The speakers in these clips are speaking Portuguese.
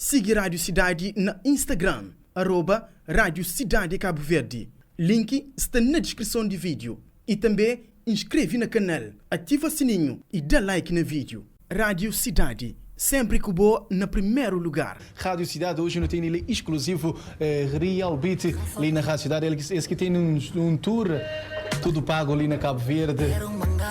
Siga Rádio Cidade na Instagram, @Rádio Cidade Cabo Verde. Link está na descrição do vídeo. E também inscreve no canal, ativa o sininho e dá like no vídeo. Rádio Cidade, sempre que boa no primeiro lugar. Rádio Cidade, hoje não tem ele exclusivo Real Beat ali na Rádio Cidade. Esse que tem um tour, tudo pago ali na Cabo Verde.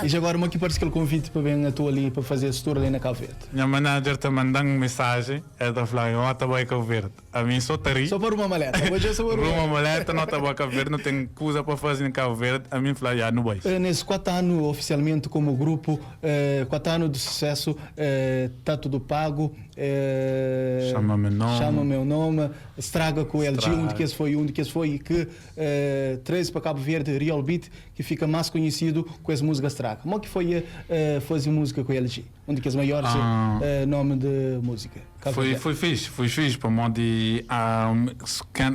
E já agora, que parece que ele convite para vir a tu ali para fazer esse tour ali na Cabo Verde. Minha manager está mandando mensagem, é da falar, eu estou em Cabo Verde. A mim só taria. Só para uma maleta. Uma maleta, não está em Cabo Verde, não tem coisa para fazer em Cabo Verde. A mim fala, não vai. Nesse 4 anos oficialmente como grupo, 4 anos de sucesso, está tudo pago. Chama meu nome, estraga com o LG, onde que esse foi, e que traz para Cabo Verde Real Beat, que fica mais conhecido com essa música estraga. Como que foi fazer música com o LG? Onde que é os maiores nome de música? Foi fixe, para mim de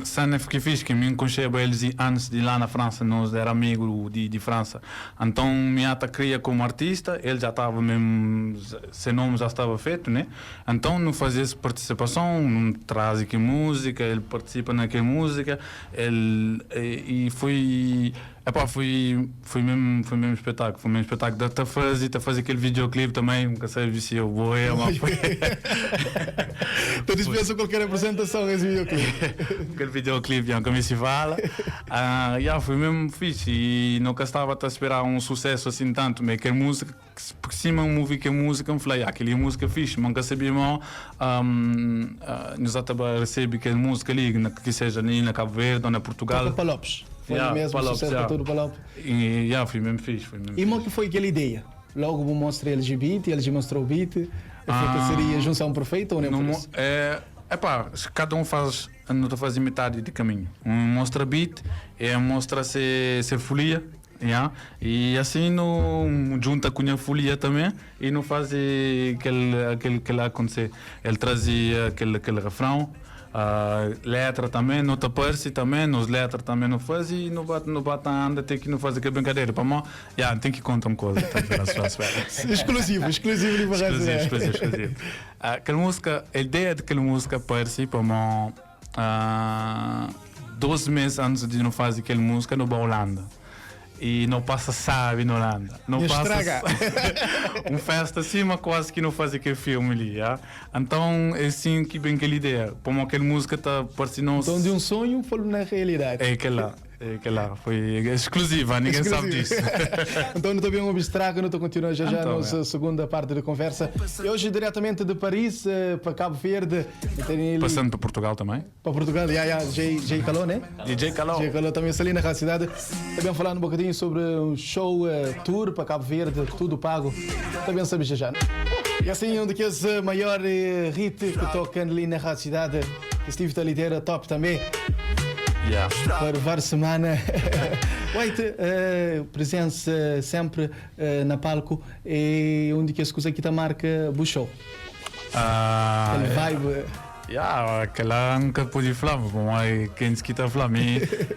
cena que fixe, que me conhecia eles antes de lá na França, nós era amigo de França. Então me queria como artista, ele já estava mesmo, seu nome já estava feito, né? Então não fazia essa participação, não traz aqui música, ele participa naquela música, e foi mesmo espetáculo. Foi mesmo espetáculo. Tá fazer aquele videoclipe também, nunca sei se eu vou Tu dispensa qualquer apresentação nesse videoclipe. Aquele videoclipe, como se fala. Foi mesmo fixe. E nunca estava a esperar um sucesso assim tanto. Mas aquela música, por cima eu ouvi que a música, eu falei, aquela música fixe. Nunca sabia mal. Nós estava a receber aquela música ali, que seja ali na Cabo Verde ou na Portugal. Para Lopes. Foi mesmo sucesso para todo o Palopes. E foi mesmo fixe. E como que foi aquela ideia? Logo vou mostrar LGBT, ele mostrou o beat. Seria a junção perfeita ou não? Cada um não faz metade de caminho. Um mostra beat, mostra ser folia. E assim junta com a folia também e não faz aquele que lá acontecer. Ele trazia aquele refrão. Letra também, nota parse também, nos letras também não faz e não bate anda, tem que não fazer aquela brincadeira. Para mim, tem que contar uma coisa. Exclusivo. Aquela música, a ideia daquela música parse, para mim, 12 meses antes de não fazer aquela música, no Holanda. E não passa sabe na Holanda. Não passa festa assim, mas quase que não faz aquele filme ali. Então é assim que bem aquela ideia. Como aquela música está parecendo. Então de um sonho foi na realidade. É aquela foi exclusiva, ninguém sabe disso. Então não estou bem um estraga, não estou continuando já na nossa segunda parte da conversa. E hoje diretamente de Paris para Cabo Verde. Passando para Portugal também. Para Portugal, J Calou, né? DJ Calou. J Calou também ali na Rádio Cidade. Também falando um bocadinho sobre um show tour para Cabo Verde, tudo pago. Também sabe já. E assim, um daqueles maiores hits que tocam ali na Rádio Cidade. Steve Taliteira, top também. Para várias semanas. Presença sempre na palco e onde que as coisas aqui da marca o show. Aquele vibe. Aquela nunca pude falar, como quem se quita falar,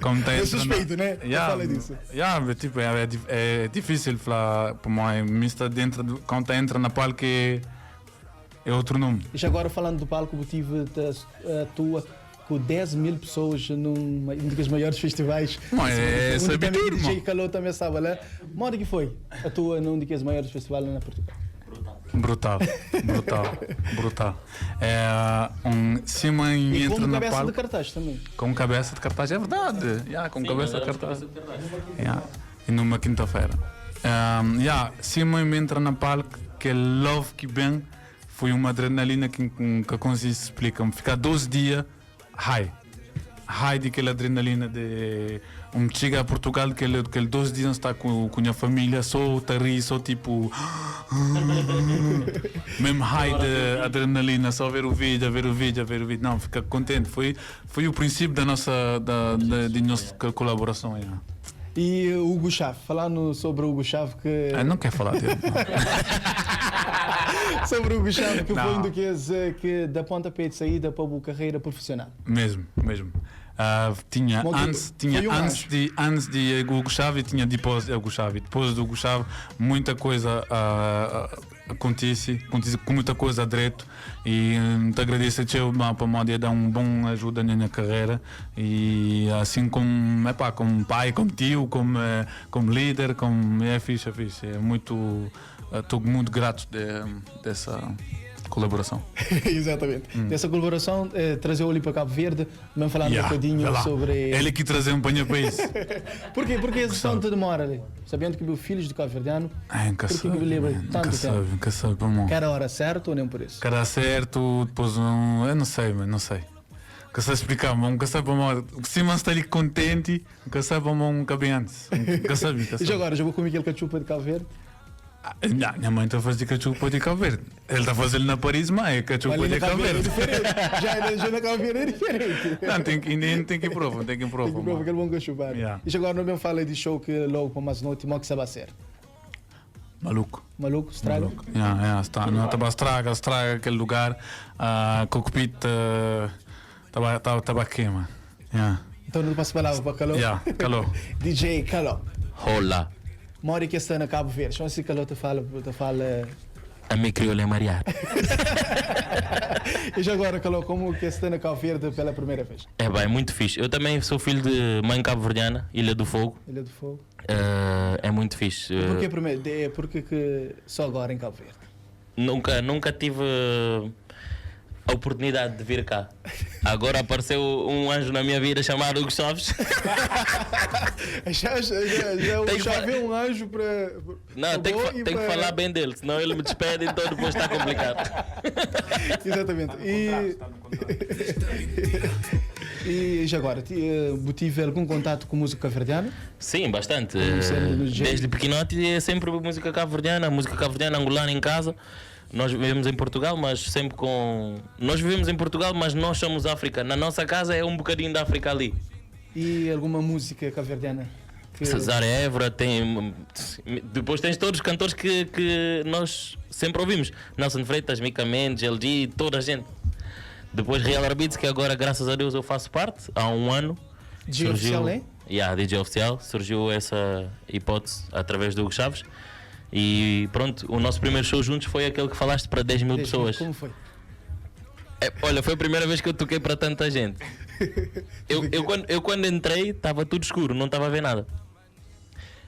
como tá é suspeito, né? Fala disso. Tipo, é difícil falar, para mim, quando entra na palco é outro nome. E já agora falando do palco, o motivo da tua com 10 mil pessoas num dos maiores festivais. Onde também o DJ Calou também estava lá. Modo que foi a tua num dos maiores festivais lá na Portugal? Brutal. Cima e entra na palco. Com cabeça de cartaz também. Com cabeça de cartaz, é verdade. Com cabeça de cartaz. E numa quinta-feira. Cima e entra na palco, que love que bem, foi uma adrenalina que consigo explicar. Ficar 12 dias high daquela adrenalina de chega a Portugal que ele 12 dias está com a família, só rir, só tipo mesmo high de adrenalina, só ver o vídeo, não, fica contente, foi o princípio da nossa colaboração aí. E o Hugo Chave, falando sobre o Hugo Chave que... não quer falar dele. Sobre o Gustavo, que Não. foi um daqueles que da pontapé de saída para a carreira profissional. Mesmo. Tinha Bom, antes, foi um antes de o Gustavo e tinha depois do Gustavo. E depois do Gustavo, muita coisa acontece com muita coisa direito. E te agradeço para a dar uma boa ajuda na minha carreira. E assim como pai, como tio, como líder, é fixe. É muito, estou muito grato dessa colaboração. Exatamente. Dessa colaboração, trazer o ali para Cabo Verde, mesmo falando um bocadinho sobre. Ele que trazeu para o país. Porquê? Porque a sessão te demora ali. Sabendo que o filhos de Cabo Verdeano, porque que me lembra tanto tempo. Nunca sabe, irmão. Cada hora certo ou nem por isso? Cada certo, depois eu não sei, mas não sei. Nunca sei explicar, mas nunca sabe, irmão. Se man está ali contente, nunca sabe, irmão, nunca bem antes. Nunca sabe. E já agora, já vou comer aquele cachupa de Cabo Verde? Não, minha mãe está a fazer cachupa de Cabo Verde. Ele está a fazer na Paris, mas é cachupa de Cabo Verde. Já na Cabo Verde é diferente. Não, tem que provar, Tem que provar aquele bom cachupa. Yeah. E já agora não me fala de show que logo para mais noite, mal que sabe ser. Maluco, estraga? está. Não, estraga aquele lugar. Cockpit estava queima. Então não passo palavra para Caló? Caló. DJ Caló. Olá, Mora que está na Cabo Verde. Só assim Caló te fala. a minha crioula é Maria. E já agora, Caló, como que está na Cabo Verde pela primeira vez? É bem, muito fixe. Eu também sou filho de mãe cabo-verdiana, Ilha do Fogo. Ilha do Fogo. É muito fixe. Porquê primeiro? Porque que só agora em Cabo Verde? Nunca tive a oportunidade de vir cá. Agora apareceu um anjo na minha vida chamado Hugo Chaves. Já viu um anjo para. Não, tem que falar bem dele, senão ele me despede, então depois está complicado. Exatamente. E já agora, tive algum contato com música cabo-verdiana? Sim, bastante. Começando Desde pequenote é sempre música cabo-verdiana, música cabo-verdiana, angolana em casa. Nós vivemos em Portugal, mas sempre com... Nós vivemos em Portugal, mas nós somos África. Na nossa casa é um bocadinho da África ali. E alguma música cabo-verdiana? Cesar Évora, tem... Depois tens todos os cantores que nós sempre ouvimos. Nelson Freitas, Mica Mendes, LG, toda a gente. Depois Real Arbitz, que agora, graças a Deus, eu faço parte. Há um ano. DJ oficial, é? DJ oficial. Surgiu essa hipótese através do Hugo Chaves. E pronto, o nosso primeiro show juntos foi aquele que falaste para 10 mil pessoas. Como foi? Olha, foi a primeira vez que eu toquei para tanta gente. Eu quando entrei estava tudo escuro, não estava a ver nada.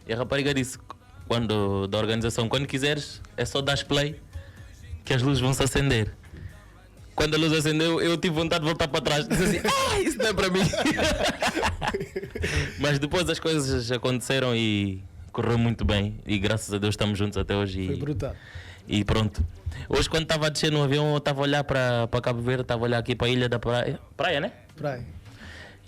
E a rapariga disse da organização, quando quiseres é só dar play que as luzes vão se acender. Quando a luz acendeu eu tive vontade de voltar para trás. Disse assim, isso não é para mim. Mas depois as coisas aconteceram e correu muito bem e graças a Deus estamos juntos até hoje. Foi brutal. E pronto. Hoje quando estava a descer no avião eu estava a olhar para Cabo Verde, estava a olhar aqui para a Ilha da Praia. Praia, né? Praia.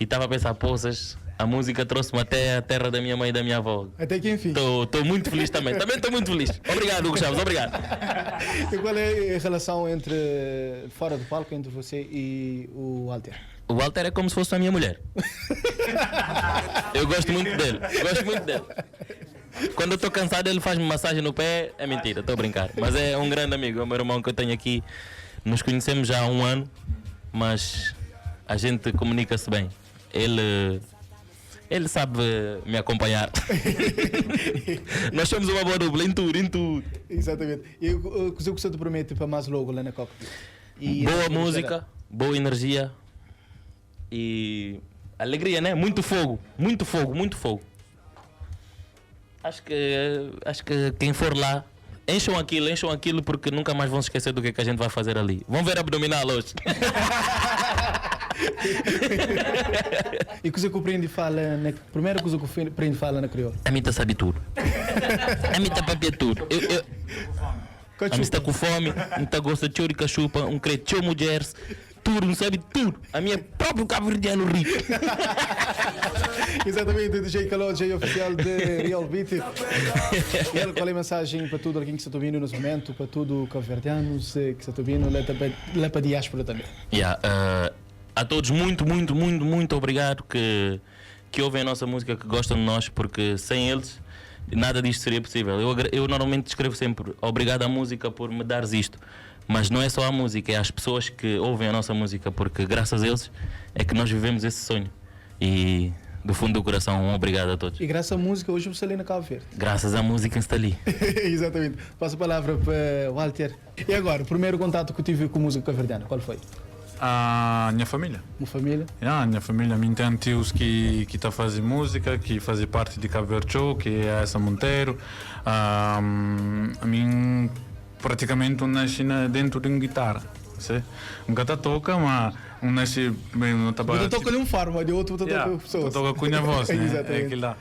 E estava a pensar, poças, a música trouxe-me até a terra da minha mãe e da minha avó. Até que enfim. Estou muito feliz também. Também estou muito feliz. Obrigado, Hugo Chaves, obrigado. E qual é a relação entre fora do palco entre você e o Walter? O Walter é como se fosse a minha mulher. Eu gosto muito dele. Quando eu estou cansado, ele faz-me massagem no pé. É mentira, estou a brincar. Mas é um grande amigo, é o meu irmão que eu tenho aqui. Nos conhecemos já há um ano, mas a gente comunica-se bem. Ele sabe me acompanhar. Nós somos uma boa dupla em tudo. Exatamente. E o que você te promete para mais logo lá na Copa? Boa música, boa energia e alegria, né? Muito fogo. Acho que quem for lá, encham aquilo porque nunca mais vão se esquecer do que a gente vai fazer ali. Vão ver abdominal hoje. E que você compreende e fala, primeiro que você compreende e fala na crioula? A mim tá sabe tudo. A mim tá papia tudo. A mim está com fome, não tá gosta de choro e cachupa, creteu mulheres, tudo, não sabe tudo. A minha próprio cabo-verdiano rico. Exatamente, DJ Caló, DJ oficial de Real Beat. E ele, qual é a mensagem para tudo alguém que está ouvindo nesse momento, para tudo cabo-verdianos que está ouvindo, lá para a diáspora também? A todos muito obrigado que ouvem a nossa música, que gostam de nós, porque sem eles nada disto seria possível. Eu normalmente escrevo sempre obrigado à música por me dares isto. Mas não é só a música, é as pessoas que ouvem a nossa música, porque graças a eles é que nós vivemos esse sonho. E do fundo do coração, um obrigado a todos. E graças à música, hoje você ali na Cabo Verde. Graças à música está ali. Exatamente. Passo a palavra para Walter. E agora, o primeiro contato que eu tive com música cabo-verdiana, qual foi? A minha família. Uma família? A minha família, me tem tios que tá fazendo música, que fazem parte de Cabo Verde Show, que é essa Monteiro. A mim praticamente nasci dentro de uma guitarra. Nunca toca, mas nasci bem, não estava. Eu toco ali um farma, de outro eu toco pessoas. Toca com a minha voz, né? Exatamente. É lá.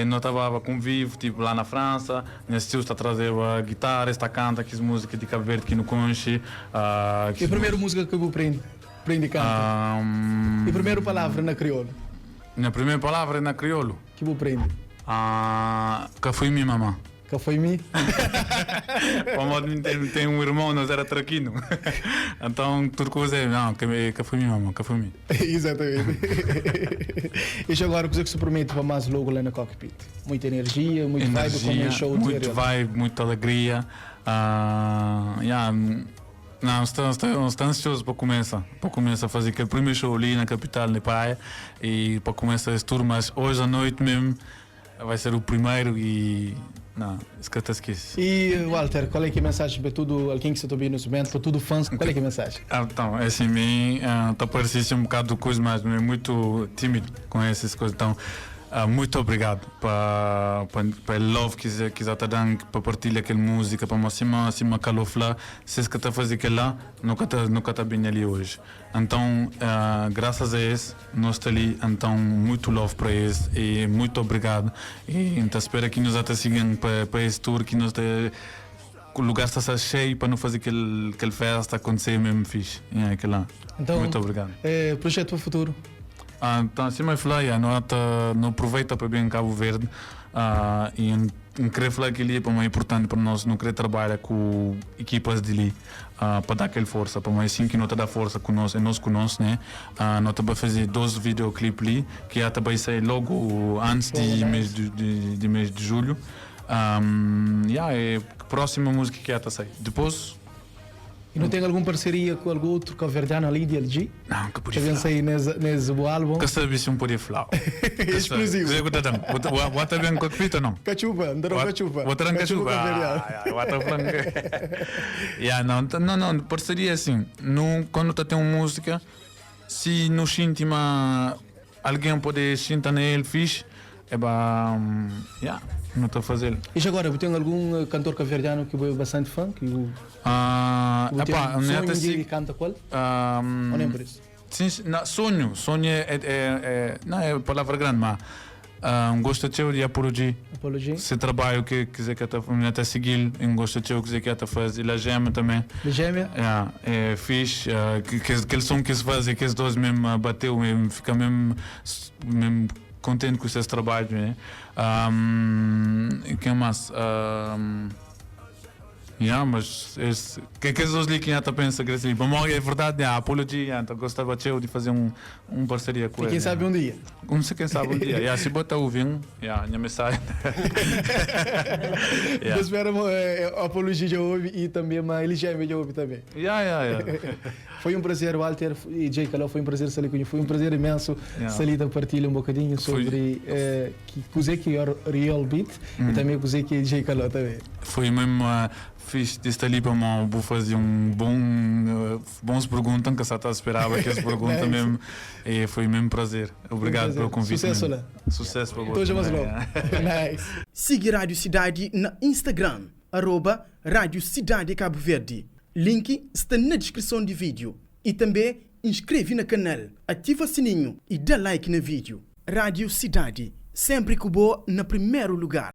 Não estava convivo, tipo lá na França. Meus tios está a trazer a guitarra, está canta, que música de Cabo Verde que não conhece. E a primeira música que eu aprendi a cantar? E a primeira palavra na crioulo? Minha primeira palavra é na crioulo. Que eu aprendi? Que foi minha mamã. Que foi mim? Tem um irmão, nós era traquino. Então, tudo coisa é, não, que foi minha mamãe, que foi mim. Exatamente. E agora, o que se promete para mais logo lá na Cockpit? Muita energia, muito vibe, como é show. Muito vibe, muita alegria. Não, estou ansioso para começar a fazer aquele primeiro show ali na capital da praia e para começar esse tour, mas hoje à noite mesmo vai ser o primeiro e não, esquece. E Walter, qual é que é a mensagem para todo alguém que se está ouvindo nesse momento, para todo fãs, qual é que é a mensagem? Então, é assim, está parecendo um bocado de coisa, mas é muito tímido com essas coisas, então muito obrigado para o love que você está dando, para partilhar aquela música, para cima calofla, se você está fazendo aquilo lá, nunca está bem ali hoje. Então, graças a isso, nós estamos ali, então, muito love para isso e muito obrigado. E então, espero que nos está seguindo para esse tour, que nós o lugar está cheio para não fazer aquele festa acontecer mesmo fixe. Então, muito obrigado. Projeto para o futuro? Então, assim, eu falei, não aproveita para bem Cabo Verde e não querer falar que ele é importante para nós, não querer trabalhar com equipas de ali para dar aquela força, para nós sim que não te dá força com nós, né? Nós estamos a fazer 12 videoclipes ali, que já vai sair logo antes de mês de julho. É a próxima música que já está a sair. Depois. E não tem alguma parceria com algum outro cabo-verdiano ali de LG? Não, que podia falar. Sair nesse álbum? Que sabe se podia falar. Exclusivo. Bota bem com o não? Cachupa, andaram cachupa. Bota cachupa. Não, parceria assim. Quando tu tem uma música, se no íntima alguém pode sentar nele, fixe, não estou a fazer. E agora, tem algum cantor cabo-verdiano que é bastante fã? Que sonho de canta qual? Ou nem por isso? Sim, sonho não é palavra grande, mas gosto de apologia. Se trabalho que quiser que até seguir, gosto de quiser que até fazer a gêmea também. A gêmea? É fixe, aquele som que se faz, que os dois mesmo bateu, mesmo, fica mesmo contente com esse trabalho, né? E que mais? Mas que as pessoas ali que já pensam que assim, é verdade, a apologia, então gostava de fazer uma parceria com ele. Quem sabe um dia? Não sei quem sabe um dia. Se botar o vinho, minha mensagem. Espero a apologia já ouve e também a Eligêmea já ouve também. Foi um prazer, Walter e Jay Caló, foi um prazer estar ali com ele, foi um prazer imenso Salida partilha um bocadinho sobre que é Real Beat e também que é Jay Caló também. Foi mesmo fiz de estar ali para vou fazer bons perguntas, que só esperava que as perguntas mesmo, e foi mesmo prazer. Obrigado pelo convite. Sucesso lá. Sucesso para você. Nice. Siga Rádio Cidade na Instagram, @Rádio Cidade Cabo Verde. Link está na descrição do vídeo. E também inscreve no canal, ativa o sininho e dá like no vídeo. Rádio Cidade, sempre que boa no primeiro lugar.